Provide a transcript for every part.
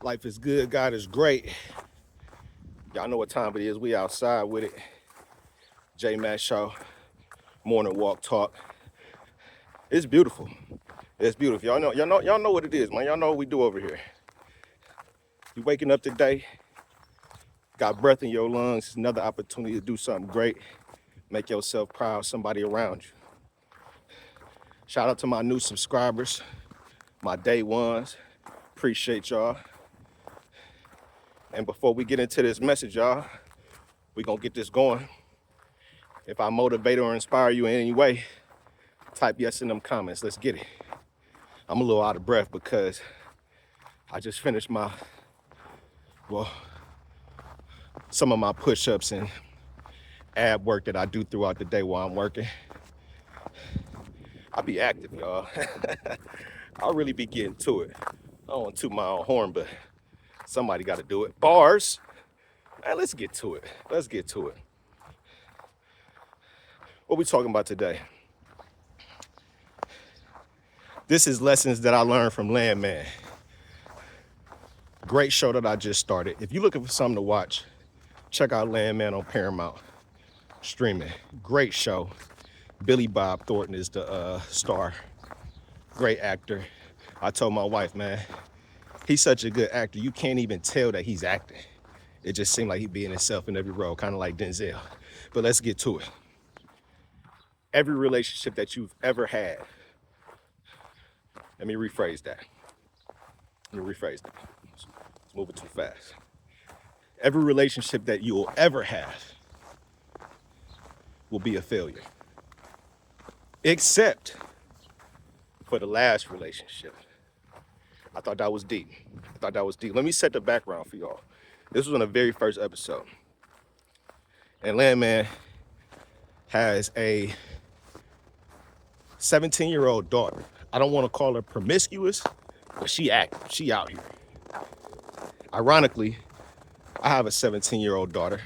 Life is good, God is great. Y'all know what time it is. We outside with it. J Matt Show, morning walk talk. It's beautiful. It's beautiful. Y'all know what it is, man. Y'all know what we do over here. You waking up today, got breath in your lungs, it's another opportunity to do something great. Make yourself proud, somebody around you. Shout out to my new subscribers, my day ones. Appreciate y'all. And before we get into this message, y'all, we gonna get this going. If I motivate or inspire you in any way, type yes in them comments. Let's get it. I'm a little out of breath because I just finished some of my push-ups and ab work that I do throughout the day while I'm working. I be active, y'all. I really be getting to it. I don't want to toot my own horn, but somebody got to do it. Bars. Man, let's get to it. Let's get to it. What we talking about today? This is lessons that I learned from Landman. Great show that I just started. If you're looking for something to watch, check out Landman on Paramount streaming. Great show. Billy Bob Thornton is the star. Great actor. I told my wife, man, he's such a good actor. You can't even tell that he's acting. It just seemed like he being himself in every role, kind of like Denzel. But let's get to it. Every relationship that you've ever had. Let me rephrase that. It's moving too fast. Every relationship that you will ever have will be a failure. Except for the last relationship. I thought that was deep. Let me set the background for y'all. This was on the very first episode. And Landman has a 17-year-old daughter. I don't want to call her promiscuous, but she active. She out here. Ironically, I have a 17-year-old daughter.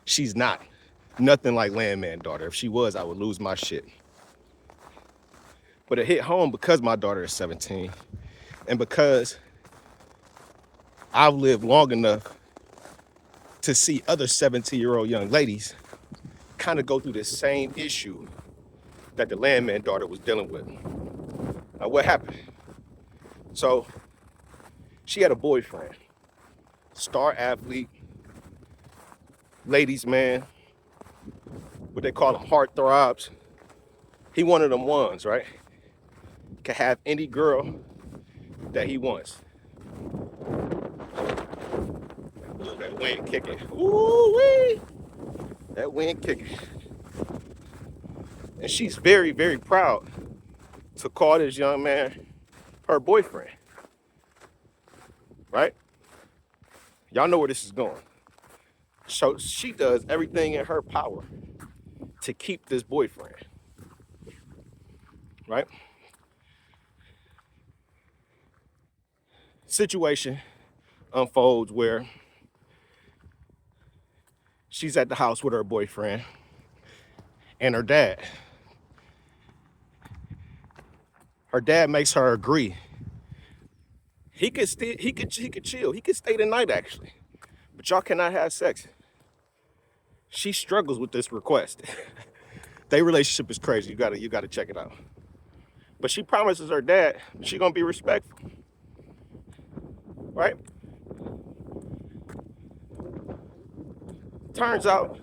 She's not. Nothing like Landman daughter. If she was, I would lose my shit. But it hit home because my daughter is 17 and because I've lived long enough to see other 17-year-old young ladies kind of go through the same issue that the Landman daughter was dealing with. Now, what happened? So, she had a boyfriend, star athlete, ladies' man, what they call them heartthrobs. He one of them ones, right? Can have any girl that he wants. Ooh, that wind kicking. Ooh-wee! That wind kicking. And she's very, very proud to call this young man her boyfriend. Right? Y'all know where this is going. So she does everything in her power to keep this boyfriend. Right? Situation unfolds where she's at the house with her boyfriend and her dad. Her dad makes her agree. He could chill. He could stay the night actually, but y'all cannot have sex. She struggles with this request. Their relationship is crazy. You gotta check it out. But she promises her dad she gonna be respectful. Right? Turns out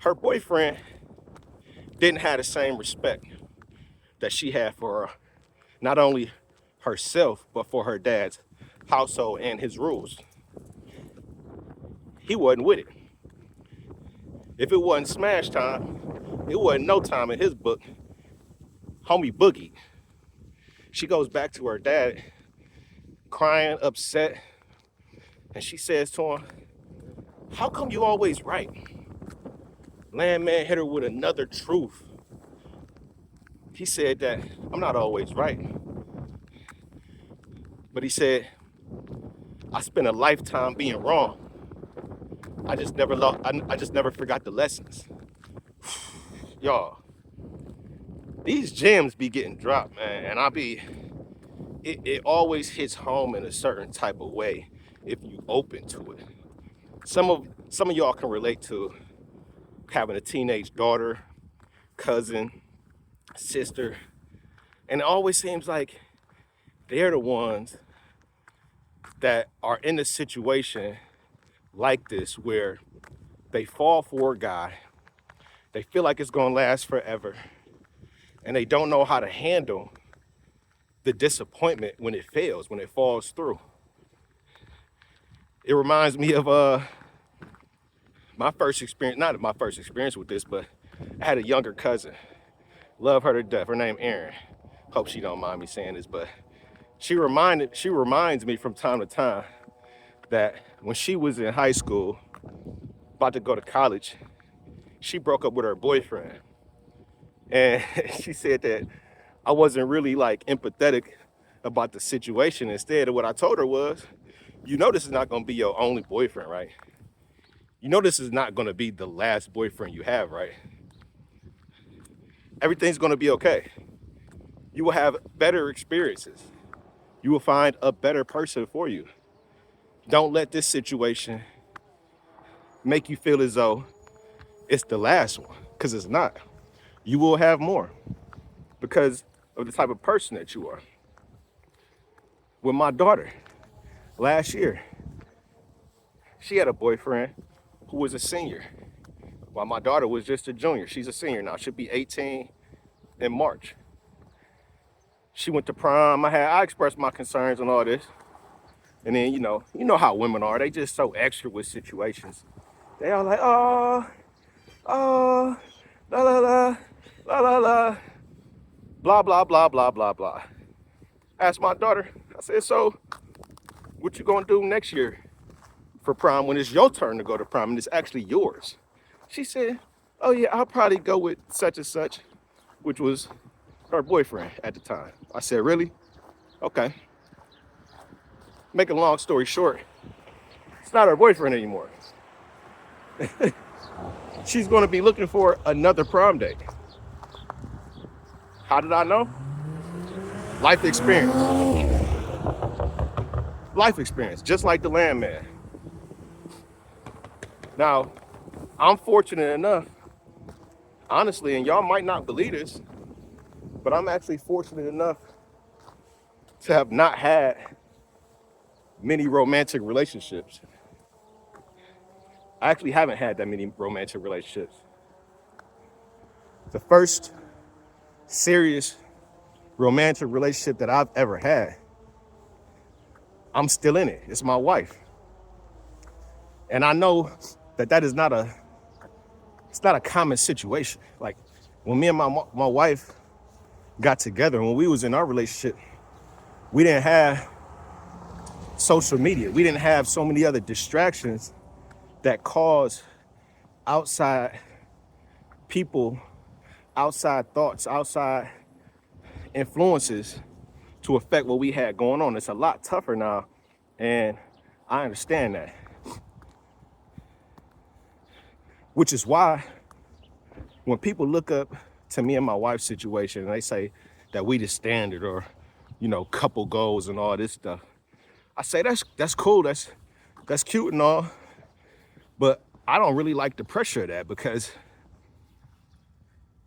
her boyfriend didn't have the same respect that she had for not only herself, but for her dad's household and his rules. He wasn't with it. If it wasn't smash time, it wasn't no time in his book. Homie boogie. She goes back to her dad, crying, upset, and she says to him, "How come you always right?" Landman hit her with another truth. He said that I'm not always right. But he said, I spent a lifetime being wrong. I just never forgot the lessons. Y'all, these gems be getting dropped, man, and I be it always hits home in a certain type of way if you open to it. Some of y'all can relate to having a teenage daughter, cousin, sister, and it always seems like they're the ones that are in a situation like this where they fall for a guy, they feel like it's gonna last forever, and they don't know how to handle the disappointment when it fails, when it falls through. It reminds me of my first experience, not my first experience with this, but I had a younger cousin. Love her to death. Her name Erin. Hope she don't mind me saying this, but she reminds me from time to time that when she was in high school, about to go to college, she broke up with her boyfriend. And she said that I wasn't really like empathetic about the situation. Instead of what I told her was, you know this is not gonna be your only boyfriend, right? You know this is not gonna be the last boyfriend you have, right? Everything's gonna be okay. You will have better experiences. You will find a better person for you. Don't let this situation make you feel as though it's the last one, because it's not. You will have more because of the type of person that you are. With my daughter, last year, she had a boyfriend who was a senior, while my daughter was just a junior. She's a senior now. She'll be 18 in March. She went to prom. I expressed my concerns and all this. And then, you know how women are. They just so extra with situations. They all like, oh, la la la, la la la, blah, blah, blah, blah, blah, blah. I asked my daughter, I said, so what you gonna do next year for prom when it's your turn to go to prom and it's actually yours? She said, oh yeah, I'll probably go with such and such, which was her boyfriend at the time. I said, really? Okay. Make a long story short, it's not her boyfriend anymore. She's gonna be looking for another prom date. How did I know? Life experience. Life experience, just like the Landman. Now, I'm fortunate enough, honestly, and y'all might not believe this, but I'm actually fortunate enough to have not had many romantic relationships. I actually haven't had that many romantic relationships. The first serious romantic relationship that I've ever had, I'm still in it. It's my wife. And I know that is not a common situation. Like when me and my wife got together, when we was in our relationship, we didn't have social media. We didn't have so many other distractions that cause outside people, outside thoughts, outside influences to affect what we had going on. It's a lot tougher now, and I understand that. Which is why when people look up to me and my wife's situation and they say that we the standard or, couple goals and all this stuff, I say that's cool, that's cute and all, but I don't really like the pressure of that because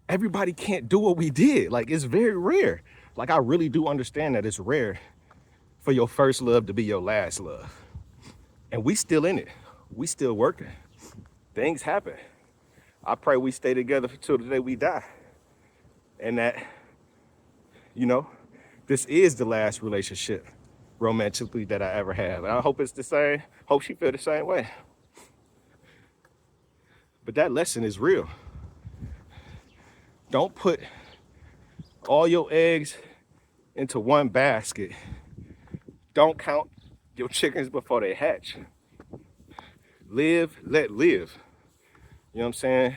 everybody can't do what we did. Like, it's very rare. Like, I really do understand that it's rare for your first love to be your last love. And we still in it. We still working. Things happen. I pray we stay together till the day we die. And that, this is the last relationship romantically that I ever have. And I hope it's the same. Hope she feel the same way. But that lesson is real. Don't put all your eggs into one basket. Don't count your chickens before they hatch. Live, let live. You know what I'm saying?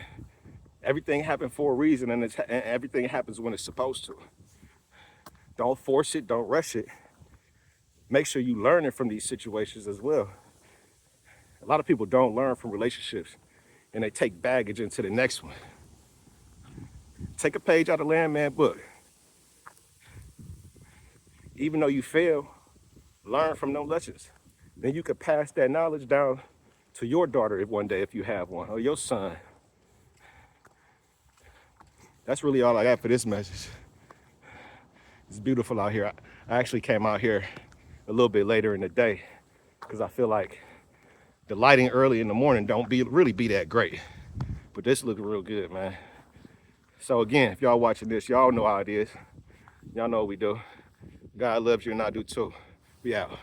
Everything happens for a reason, and everything happens when it's supposed to. Don't force it, don't rush it. Make sure you learn from these situations as well. A lot of people don't learn from relationships, and they take baggage into the next one. Take a page out of Landman book. even though you fail, learn from those lessons. Then you could pass that knowledge down to your daughter if one day, if you have one, or your son. That's really all I got for this message. It's beautiful out here. I actually came out here a little bit later in the day because I feel like the lighting early in the morning don't really be that great. But this looks real good, man. So again, if y'all watching this, y'all know how it is. Y'all know what we do. God loves you and I do too. We out.